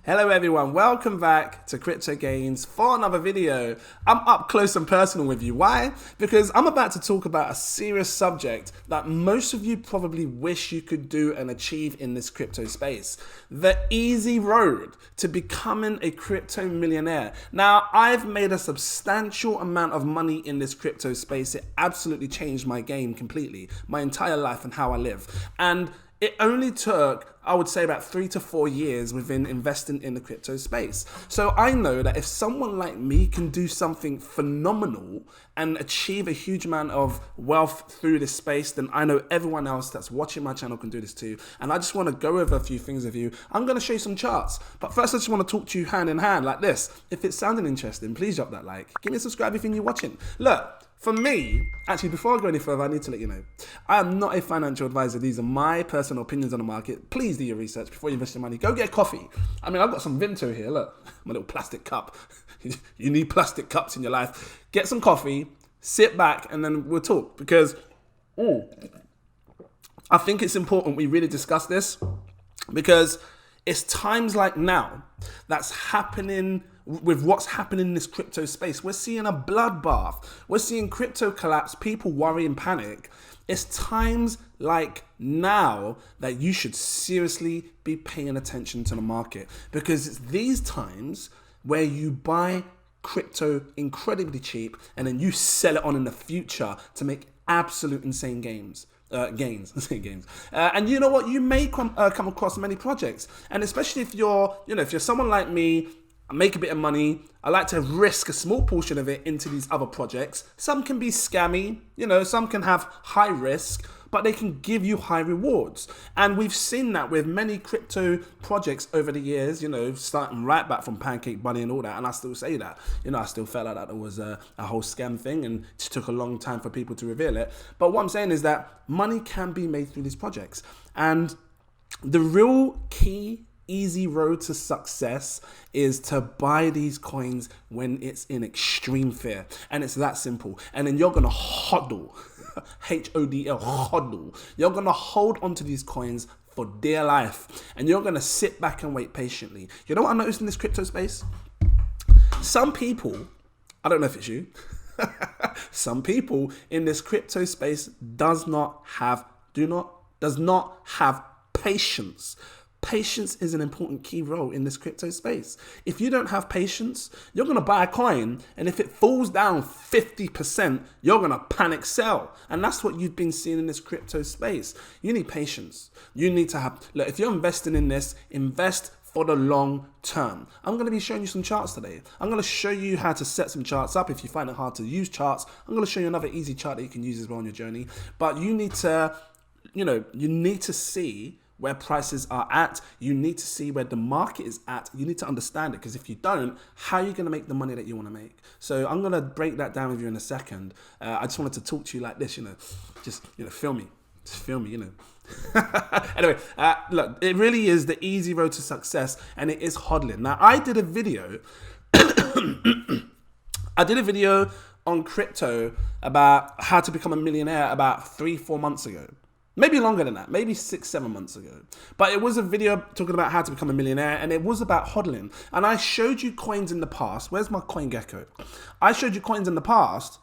Hello everyone, welcome back to Crypto Gains for another video. I'm up close and personal with you. Why? Because I'm about to talk about a serious subject that most of you probably wish you could do and achieve in this crypto space. The easy road to becoming a crypto millionaire. Now, I've made a substantial amount of money in this crypto space. It absolutely changed my game completely, my entire life and how I live. And it only took, I would say, about 3 to 4 years within investing in the crypto space. So I know that if someone like me can do something phenomenal and achieve a huge amount of wealth through this space, then I know everyone else that's watching my channel can do this too. And I just want to go over a few things with you. I'm going to show you some charts. But first, I just want to talk to you hand in hand like this. If it's sounding interesting, please drop that like. Give me a subscribe if you're watching. Look. For me, actually, before I go any further, I need to let you know, I am not a financial advisor. These are my personal opinions on the market. Please do your research before you invest your money. Go get a coffee. I mean, I've got some Vimto here. Look, my little plastic cup. You need plastic cups in your life. Get some coffee, sit back, and then we'll talk. Because I think it's important we really discuss this. Because it's times like now that's happening with what's happening in this crypto space. We're seeing a bloodbath. We're seeing crypto collapse, people worry and panic. It's times like now that you should seriously be paying attention to the market, because it's these times where you buy crypto incredibly cheap and then you sell it on in the future to make absolute insane gains. And you know what? You may come across many projects, and especially if you're someone like me, I make a bit of money. I like to risk a small portion of it into these other projects. Some can be scammy, some can have high risk, but they can give you high rewards. And we've seen that with many crypto projects over the years, starting right back from Pancake Bunny and all that. And I still say that, I still felt like that it was a whole scam thing, and it took a long time for people to reveal it. But what I'm saying is that money can be made through these projects. And the real key easy road to success is to buy these coins when it's in extreme fear. And it's that simple. And then you're going to hodl, HODL, hodl. You're going to hold onto these coins for dear life. And you're going to sit back and wait patiently. You know what I noticed in this crypto space? Some people, I don't know if it's you, some people in this crypto space does not have patience. Patience is an important key role in this crypto space. If you don't have patience, you're going to buy a coin, and if it falls down 50%, you're going to panic sell. And that's what you've been seeing in this crypto space. You need patience. You need to have, look, if you're investing in this, invest for the long term. I'm going to be showing you some charts today. I'm going to show you how to set some charts up. If you find it hard to use charts, I'm going to show you another easy chart that you can use as well on your journey. But you need to, see where prices are at. You need to see where the market is at. You need to understand it, because if you don't, how are you going to make the money that you want to make? So I'm going to break that down with you in a second. I just wanted to talk to you like this, just feel me. Just feel me, Anyway, look, it really is the easy road to success, and it is hodling. Now, I did a video on crypto about how to become a millionaire about 3-4 months ago. Maybe longer than that, maybe 6-7 months ago. But it was a video talking about how to become a millionaire, and it was about hodling. And I showed you coins in the past. Where's my coin gecko? I showed you coins in the past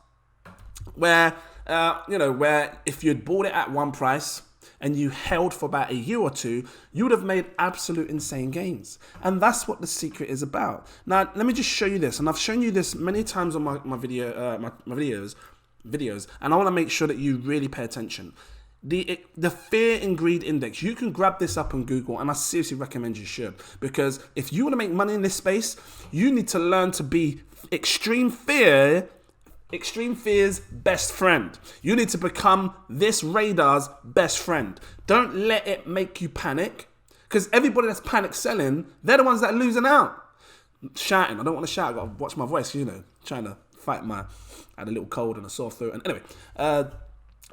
where, where if you'd bought it at one price and you held for about a year or two, you would have made absolute insane gains. And that's what the secret is about. Now, let me just show you this. And I've shown you this many times on my videos, and I want to make sure that you really pay attention. The fear and greed index, you can grab this up on Google, and I seriously recommend you should, because if you want to make money in this space, you need to learn to be extreme fear's best friend. You need to become this radar's best friend. Don't let it make you panic, because everybody that's panic selling, they're the ones that are losing out. Shouting, I don't want to shout, I've got to watch my voice, trying to fight I had a little cold and a sore throat. And anyway,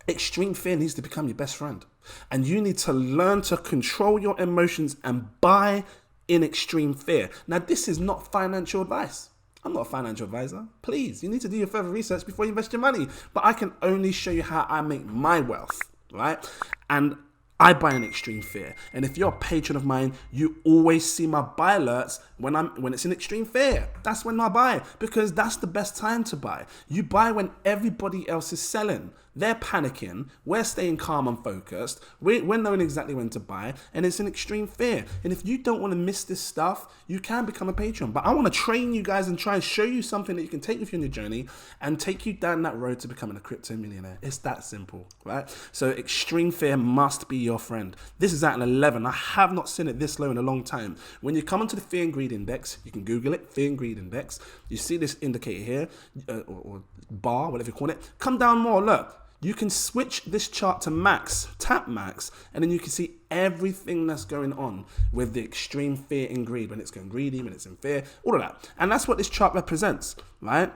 extreme fear needs to become your best friend. And you need to learn to control your emotions and buy in extreme fear. Now, this is not financial advice. I'm not a financial advisor. Please, you need to do your further research before you invest your money. But I can only show you how I make my wealth, right? And I buy in extreme fear. And if you're a patron of mine, you always see my buy alerts when it's in extreme fear. That's when I buy, because that's the best time to buy. You buy when everybody else is selling. They're panicking. We're staying calm and focused. We're knowing exactly when to buy, and it's in extreme fear. And if you don't want to miss this stuff, you can become a patron. But I want to train you guys and try and show you something that you can take with you on your journey and take you down that road to becoming a crypto millionaire. It's that simple, right? So extreme fear must be your friend. This is at an 11. I have not seen it this low in a long time. When you come into the fear and greed index, you can Google it, fear and greed index. You see this indicator here, or bar, whatever you call it. Come down more, look. You can switch this chart to max, tap max, and then you can see everything that's going on with the extreme fear and greed, when it's going greedy, when it's in fear, all of that. And that's what this chart represents, right?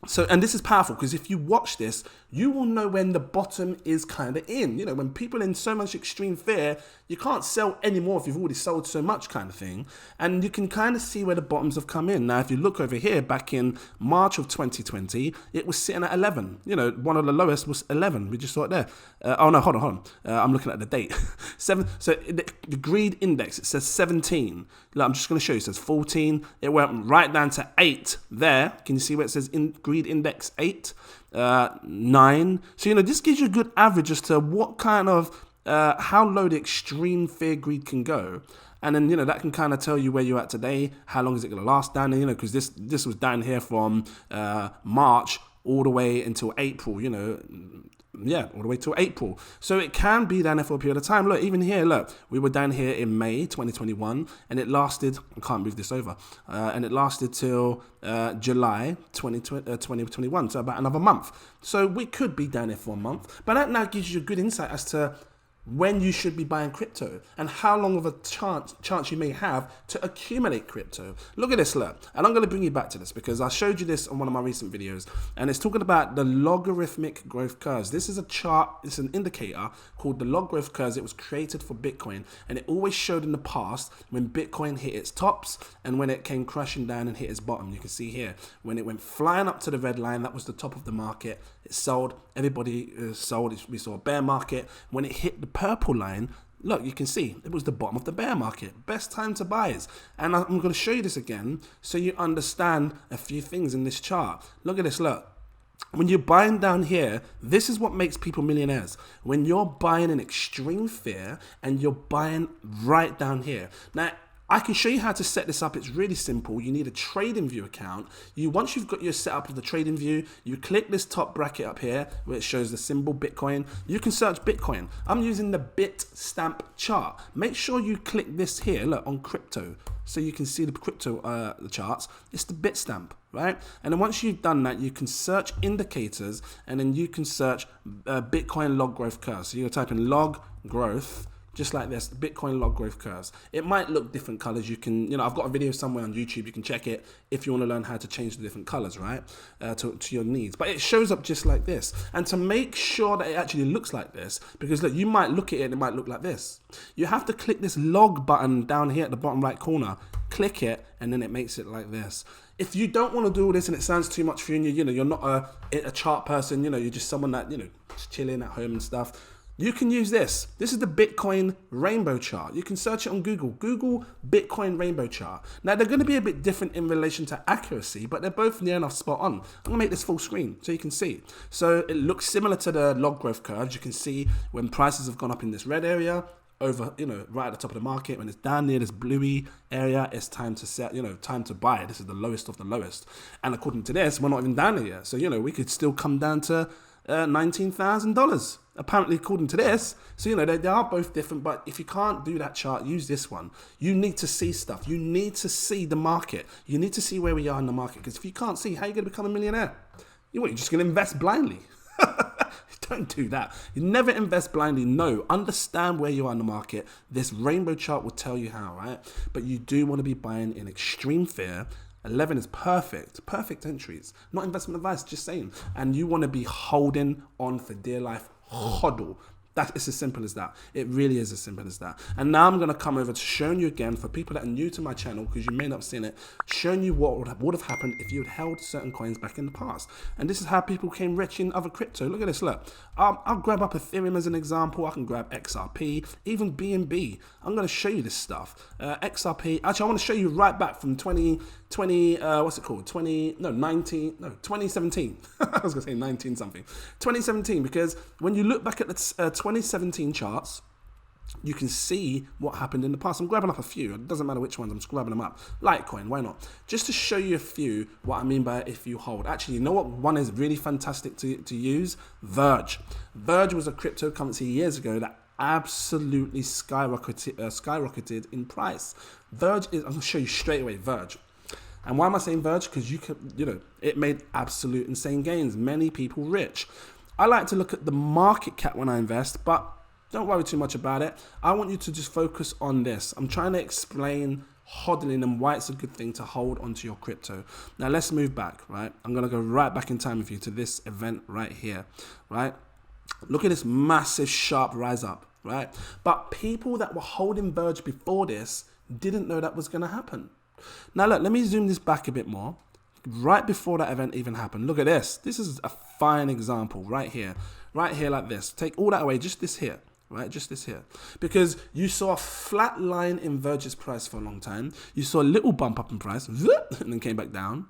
So, and this is powerful, because if you watch this, you will know when the bottom is kind of in. You know, when people are in so much extreme fear, you can't sell anymore if you've already sold so much, kind of thing. And you can kind of see where the bottoms have come in. Now, if you look over here, back in March of 2020, it was sitting at 11. You know, one of the lowest was 11. We just saw it there. Oh no, hold on. I'm looking at the date. 7. So the greed index, it says 17. Look, I'm just going to show you. It says 14. It went right down to 8 there. Can you see where it says greed index 8? 9. So, you know, this gives you a good average as to what kind of, how low the extreme fear greed can go. And then, you know, that can kind of tell you where you're at today. How long is it going to last down there? You know, because this was down here from March all the way until April, you know. Yeah, all the way till April. So it can be down there for a period of time. Look, even here, look, we were down here in May 2021, and it lasted, I can't move this over, and it lasted till July 2021, so about another month. So we could be down there for a month, but that now gives you a good insight as to when you should be buying crypto and how long of a chance you may have to accumulate crypto. Look at this, look. And I'm going to bring you back to this because I showed you this on one of my recent videos, and it's talking about the logarithmic growth curves. This is a chart, it's an indicator called the log growth curves. It was created for Bitcoin, and it always showed in the past when Bitcoin hit its tops and when it came crashing down and hit its bottom. You can see here, when it went flying up to the red line, that was the top of the market. It sold, everybody sold. We saw a bear market. When it hit the purple line, look, you can see it was the bottom of the bear market. Best time to buy is. And I'm going to show you this again so you understand a few things in this chart. Look at this, look. When you're buying down here, this is what makes people millionaires. When you're buying in extreme fear and you're buying right down here. Now, I can show you how to set this up. It's really simple. You need a TradingView account. Once you've got your setup of the TradingView, you click this top bracket up here where it shows the symbol Bitcoin. You can search Bitcoin. I'm using the Bitstamp chart. Make sure you click this here, look, on crypto, so you can see the crypto the charts. It's the Bitstamp, right? And then once you've done that, you can search indicators, and then you can search Bitcoin log growth curve. So you type in log growth, just like this, Bitcoin log growth curves. It might look different colors. You can, I've got a video somewhere on YouTube. You can check it if you want to learn how to change the different colors, right? To your needs. But it shows up just like this. And to make sure that it actually looks like this, because look, you might look at it and it might look like this. You have to click this log button down here at the bottom right corner. Click it, and then it makes it like this. If you don't want to do all this and it sounds too much for you, and you're not a chart person, you're just someone that, just chilling at home and stuff, you can use this. This is the Bitcoin rainbow chart. You can search it on Google. Google Bitcoin rainbow chart. Now, they're going to be a bit different in relation to accuracy, but they're both near enough spot on. I'm going to make this full screen so you can see. So it looks similar to the log growth curves. You can see when prices have gone up in this red area, over, right at the top of the market. When it's down near this bluey area, it's time to set, time to buy. This is the lowest of the lowest. And according to this, we're not even down there yet. So, we could still come down to $19,000. Apparently, according to this. So, they are both different, but if you can't do that chart, use this one. You need to see stuff. You need to see the market. You need to see where we are in the market, because if you can't see, how are you going to become a millionaire? You're just going to invest blindly. Don't do that. You never invest blindly. No, understand where you are in the market. This rainbow chart will tell you how, right? But you do want to be buying in extreme fear. 11 is perfect entries. Not investment advice, just saying. And you want to be holding on for dear life. HODL. That is as simple as that. It really is as simple as that. And now I'm going to come over to showing you again, for people that are new to my channel, because you may not have seen it, showing you what would have happened if you had held certain coins back in the past. And this is how people became rich in other crypto. Look at this, look. I'll grab up Ethereum as an example. I can grab XRP, even BNB. I'm going to show you this stuff. XRP, actually I want to show you right back from 2020, what's it called? 2017. I was going to say 19 something. 2017, because when you look back at the 2017 charts, you can see what happened in the past. I'm grabbing up a few. It doesn't matter which ones. I'm just grabbing them up. Litecoin, why not? Just to show you a few what I mean by if you hold. Actually, you know what one is really fantastic to use? Verge. Verge was a cryptocurrency years ago that absolutely skyrocketed in price. Verge is, I'm going to show you straight away, Verge. And why am I saying Verge? Because it made absolute insane gains. Many people rich. I like to look at the market cap when I invest, but don't worry too much about it. I want you to just focus on this. I'm trying to explain HODLing and why it's a good thing to hold onto your crypto. Now let's move back, right? I'm going to go right back in time with you to this event right here, right? Look at this massive sharp rise up, right? But people that were holding Verge before this didn't know that was going to happen. Now look, let me zoom this back a bit more. Right before that event even happened, look at this. This is a fine example right here like this. Take all that away, just this here, right? Just this here. Because you saw a flat line in Verge's price for a long time. You saw a little bump up in price, and then came back down.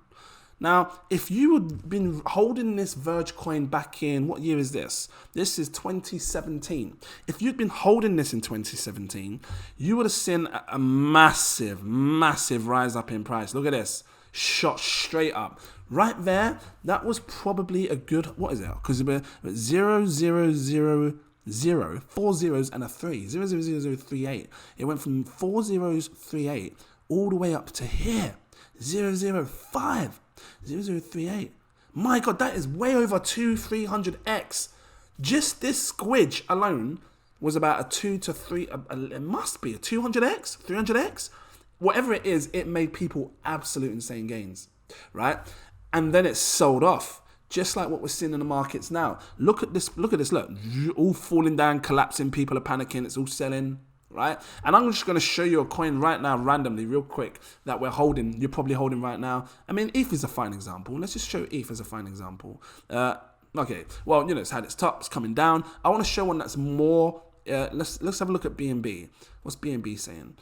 Now, if you had been holding this Verge coin back in, what year is this? This is 2017. If you'd been holding this in 2017, you would have seen a massive, massive rise up in price. Look at this. Shot straight up. Right there, that was probably a good, what is it? Because it was 0, 0, 0, 0, 4 zeros and a 3. 0, 0, 0, 0, 3, 8. It went from 4 zeros, 3, 8, all the way up to here. 0, 0, 5. 0038. My God, that is way over 300x. Just this squidge alone was about a 2 to 3. It must be a 200x, 300x. Whatever it is, it made people absolute insane gains, right? And then it sold off, just like what we're seeing in the markets now. Look at this. Look, all falling down, collapsing. People are panicking. It's all selling. Right? And I'm just going to show you a coin right now, randomly, real quick, that we're holding. You're probably holding right now. I mean, ETH is a fine example. Let's just show ETH as a fine example. Okay, well, it's had its top, it's coming down. I want to show one that's more. Let's have a look at BNB. What's BNB saying?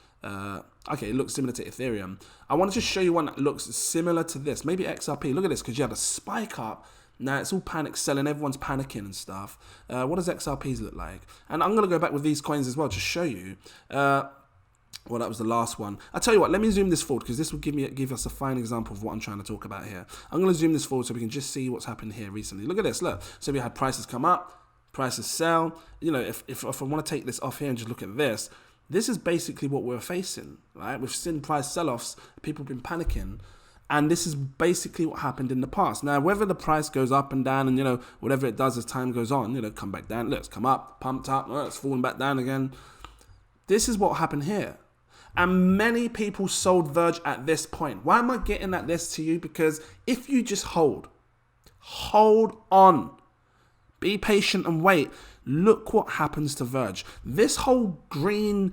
Okay, it looks similar to Ethereum. I want to just show you one that looks similar to this. Maybe XRP. Look at this, because you had a spike up. Now it's all panic selling, everyone's panicking and stuff. What does XRPs look like? And I'm going to go back with these coins as well to show you. Well, that was the last one. I'll tell you what, let me zoom this forward, because this will give us a fine example of what I'm trying to talk about here. I'm going to zoom this forward so we can just see what's happened here recently. Look at this, look. So we had prices come up, prices sell. If I want to take this off here and just look at this, this is basically what we're facing, right? We've seen price sell-offs, people have been panicking. And this is basically what happened in the past. Now, whether the price goes up and down and, whatever it does as time goes on, come back down. Let's come up, pumped up, it's falling back down again. This is what happened here. And many people sold Verge at this point. Why am I getting at this to you? Because if you just hold on, be patient and wait, look what happens to Verge. This whole green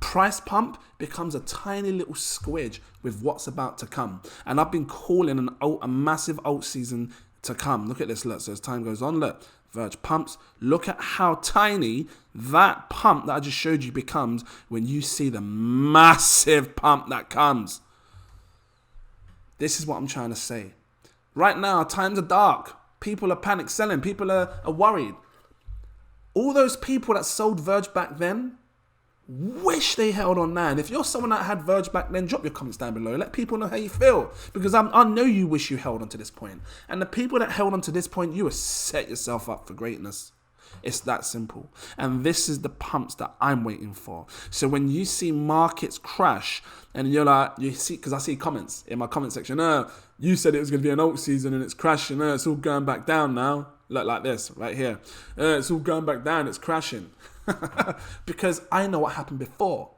price pump becomes a tiny little squidge with what's about to come. And I've been calling a massive alt season to come. Look at this, look. So as time goes on, look, Verge pumps. Look at how tiny that pump that I just showed you becomes when you see the massive pump that comes. This is what I'm trying to say. Right now, times are dark. People are panic selling. People are worried. All those people that sold Verge back then, wish they held on now. And if you're someone that had Verge back then, drop your comments down below. Let people know how you feel, because I know you wish you held on to this point. And the people that held on to this point, you have set yourself up for greatness. It's that simple. And this is the pumps that I'm waiting for. So when you see markets crash and you're like, because I see comments in my comment section, you said it was going to be an alt season and it's crashing. It's all going back down now. Look like this right here. It's all going back down. It's crashing. Because I know what happened before.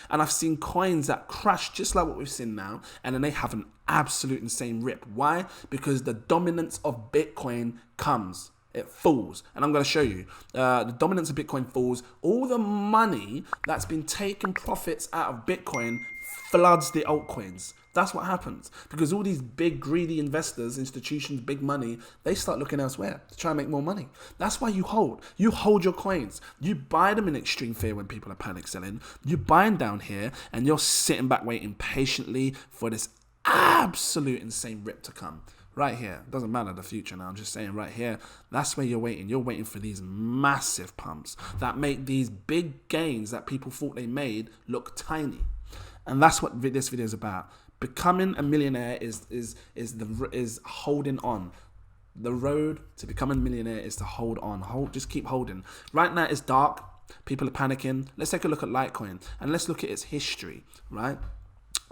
And I've seen coins that crash just like what we've seen now, and then they have an absolute insane rip. Why? Because the dominance of Bitcoin comes. It falls. And I'm going to show you. The dominance of Bitcoin falls. All the money that's been taken profits out of Bitcoin floods the altcoins. That's what happens. Because all these big greedy investors, institutions, big money, they start looking elsewhere to try and make more money. That's why you hold. You hold your coins. You buy them in extreme fear when people are panic selling. You buy them down here and you're sitting back waiting patiently for this absolute insane rip to come. Right here. Doesn't matter the future now. I'm just saying right here. That's where you're waiting. You're waiting for these massive pumps that make these big gains that people thought they made look tiny. And that's what this video is about. Becoming a millionaire is holding on. The road to becoming a millionaire is to hold on. Just keep holding. Right now it's dark. People are panicking. Let's take a look at Litecoin and let's look at its history, right?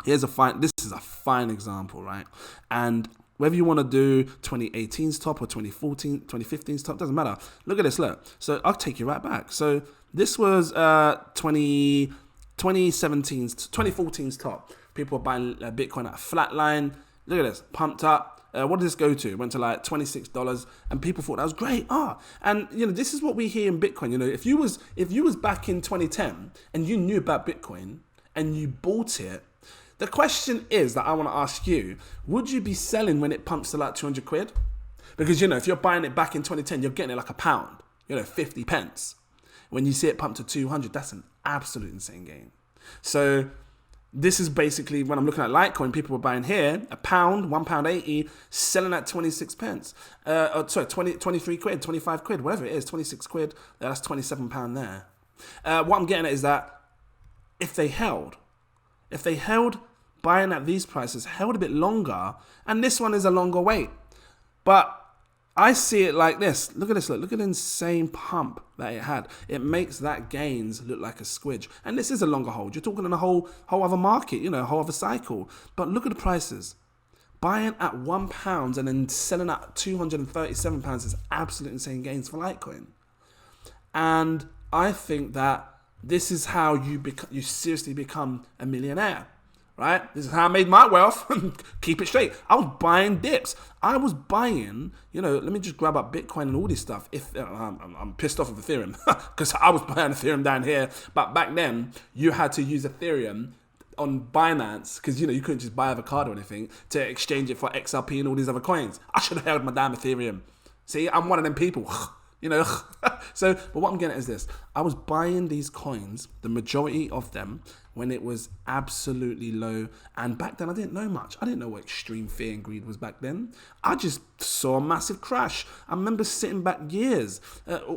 This is a fine example, right? And whether you want to do 2018's top or 2015's top, doesn't matter. Look at this, look. So I'll take you right back. So this was 2014's top. People were buying Bitcoin at a flat line. Look at this, pumped up. What did this go to? It went to like $26, and people thought that was great. And this is what we hear in Bitcoin. If you was back in 2010 and you knew about Bitcoin and you bought it, the question is that I want to ask you: would you be selling when it pumps to like 200 quid? Because if you're buying it back in 2010, you're getting it like £1, 50 pence. When you see it pump to 200, that's an absolute insane gain. So this is basically when I'm looking at Litecoin, people were buying here £1, £1.80, selling at 26 pence. 23 quid, 25 quid, whatever it is, 26 quid. That's £27 there. What I'm getting at is that if they held buying at these prices, held a bit longer, and this one is a longer wait. But I see it like this. Look at this. Look at the insane pump that it had. It makes that gains look like a squidge. And this is a longer hold. You're talking in a whole other market, a whole other cycle. But look at the prices. Buying at £1 and then selling at £237 is absolute insane gains for Litecoin. And I think that this is how you seriously become a millionaire. Right? This is how I made my wealth. Keep it straight. I was buying dips. I was buying, let me just grab up Bitcoin and all this stuff. I'm pissed off with Ethereum because I was buying Ethereum down here. But back then, you had to use Ethereum on Binance because, you couldn't just buy avocado or anything to exchange it for XRP and all these other coins. I should have held my damn Ethereum. See, I'm one of them people. So, but what I'm getting at is this. I was buying these coins, the majority of them, when it was absolutely low. And back then, I didn't know much. I didn't know what extreme fear and greed was back then. I just saw a massive crash. I remember sitting back years,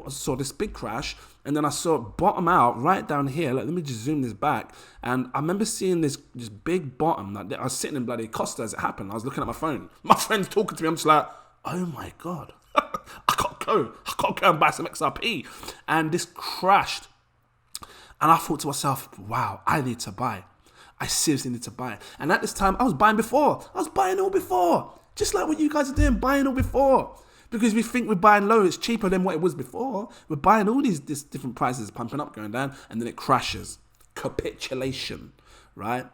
saw this big crash, and then I saw it bottom out right down here. Let me just zoom this back. And I remember seeing this big bottom. I was sitting in bloody Costa as it happened. I was looking at my phone. My friend's talking to me. I'm just like, oh my God. I gotta go and buy some XRP. And this crashed. And I thought to myself, wow, I need to buy. I seriously need to buy. And at this time, I was buying before. I was buying all before. Just like what you guys are doing, buying all before. Because we think we're buying low, it's cheaper than what it was before. We're buying all these different prices, pumping up, going down, and then it crashes. Capitulation, right?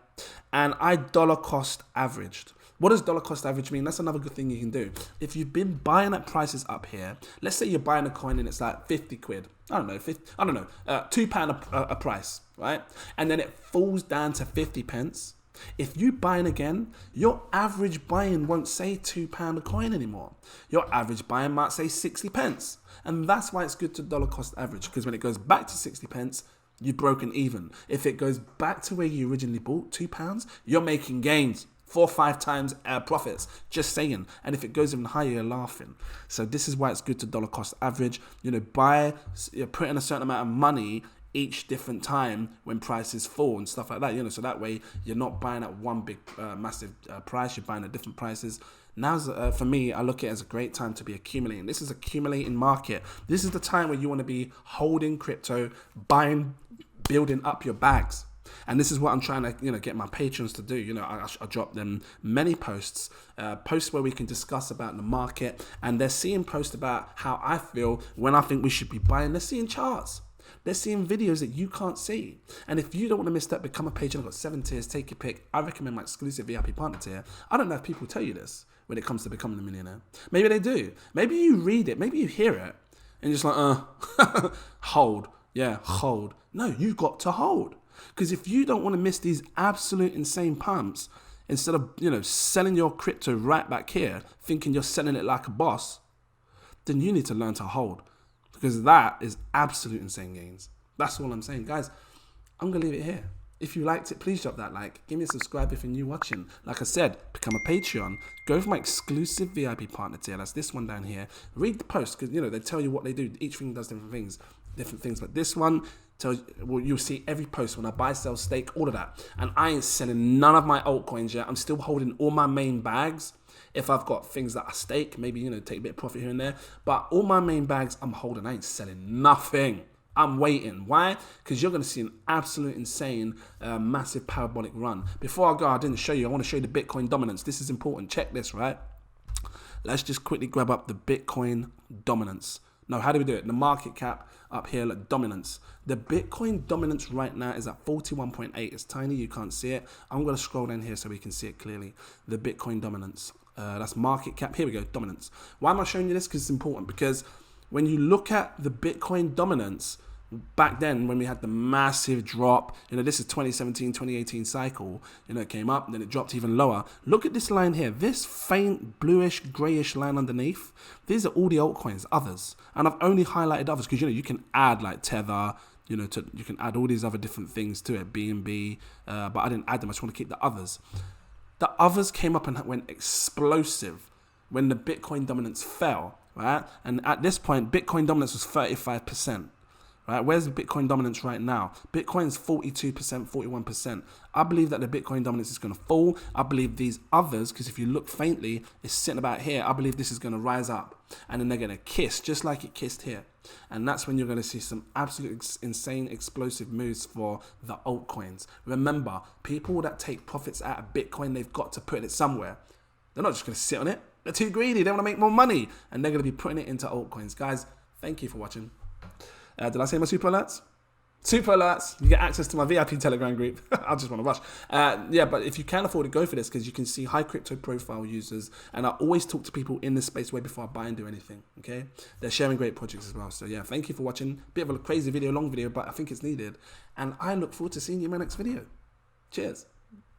And I dollar cost averaged. What does dollar cost average mean? That's another good thing you can do. If you've been buying at prices up here, let's say you're buying a coin and it's like 50 quid. £2 a price, right? And then it falls down to 50 pence. If you buying again, your average buying won't say £2 a coin anymore. Your average buying might say 60 pence. And that's why it's good to dollar cost average, because when it goes back to 60 pence, you've broken even. If it goes back to where you originally bought, £2, you're making gains. 4 or 5 times profits, just saying. And if it goes even higher, you're laughing. So this is why it's good to dollar cost average. You're put in a certain amount of money each different time when prices fall and stuff like that. So that way you're not buying at one big massive price. You're buying at different prices. Now, for me, I look at it as a great time to be accumulating. This is accumulating market. This is the time where you want to be holding crypto, buying, building up your bags. And this is what I'm trying to, get my patrons to do. I drop them many posts where we can discuss about the market, and they're seeing posts about how I feel when I think we should be buying. They're seeing charts. They're seeing videos that you can't see. And if you don't want to miss that, become a patron. I've got 7 tiers, take your pick. I recommend my exclusive VIP partner tier. I don't know if people tell you this when it comes to becoming a millionaire. Maybe they do. Maybe you read it, maybe you hear it, and you're just like, hold. Yeah, hold. No, you've got to hold. Because if you don't want to miss these absolute insane pumps, instead of, selling your crypto right back here, thinking you're selling it like a boss, then you need to learn to hold. Because that is absolute insane gains. That's all I'm saying. Guys, I'm going to leave it here. If you liked it, please drop that like. Give me a subscribe if you're new watching. Like I said, become a Patreon. Go for my exclusive VIP partner tier. That's this one down here. Read the post because, they tell you what they do. Each thing does different things. But this one tells you'll see every post when I buy, sell, stake, all of that. And I ain't selling none of my altcoins yet. I'm still holding all my main bags. If I've got things that I stake, maybe, take a bit of profit here and there. But all my main bags, I'm holding. I ain't selling nothing. I'm waiting. Why? Because you're going to see an absolute insane, massive parabolic run. Before I go, I didn't show you. I want to show you the Bitcoin dominance. This is important. Check this, right? Let's just quickly grab up the Bitcoin dominance. Now, how do we do it? The market cap up here, look, dominance. The Bitcoin dominance right now is at 41.8. It's tiny. You can't see it. I'm going to scroll down here so we can see it clearly. The Bitcoin dominance. That's market cap. Here we go, dominance. Why am I showing you this? Because it's important. Because when you look at the Bitcoin dominance, back then when we had the massive drop, this is 2017, 2018 cycle, it came up, then it dropped even lower. Look at this line here, this faint bluish, grayish line underneath. These are all the altcoins, others. And I've only highlighted others because, you can add like Tether, you can add all these other different things to it, BNB, but I didn't add them. I just want to keep the others. The others came up and went explosive when the Bitcoin dominance fell, right? And at this point, Bitcoin dominance was 35%. Right, where's the Bitcoin dominance right now? Bitcoin's 42%, 41%. I believe that the Bitcoin dominance is going to fall. I believe these others, because if you look faintly, it's sitting about here. I believe this is going to rise up. And then they're going to kiss, just like it kissed here. And that's when you're going to see some absolute insane explosive moves for the altcoins. Remember, people that take profits out of Bitcoin, they've got to put it somewhere. They're not just going to sit on it. They're too greedy. They want to make more money. And they're going to be putting it into altcoins. Guys, thank you for watching. Did I say my super alerts? Super alerts. You get access to my VIP Telegram group. I just want to rush. Yeah, but if you can afford to go for this, because you can see high crypto profile users, and I always talk to people in this space way before I buy and do anything. Okay, they're sharing great projects as well. So yeah, thank you for watching. Bit of a crazy video, long video, but I think it's needed. And I look forward to seeing you in my next video. Cheers.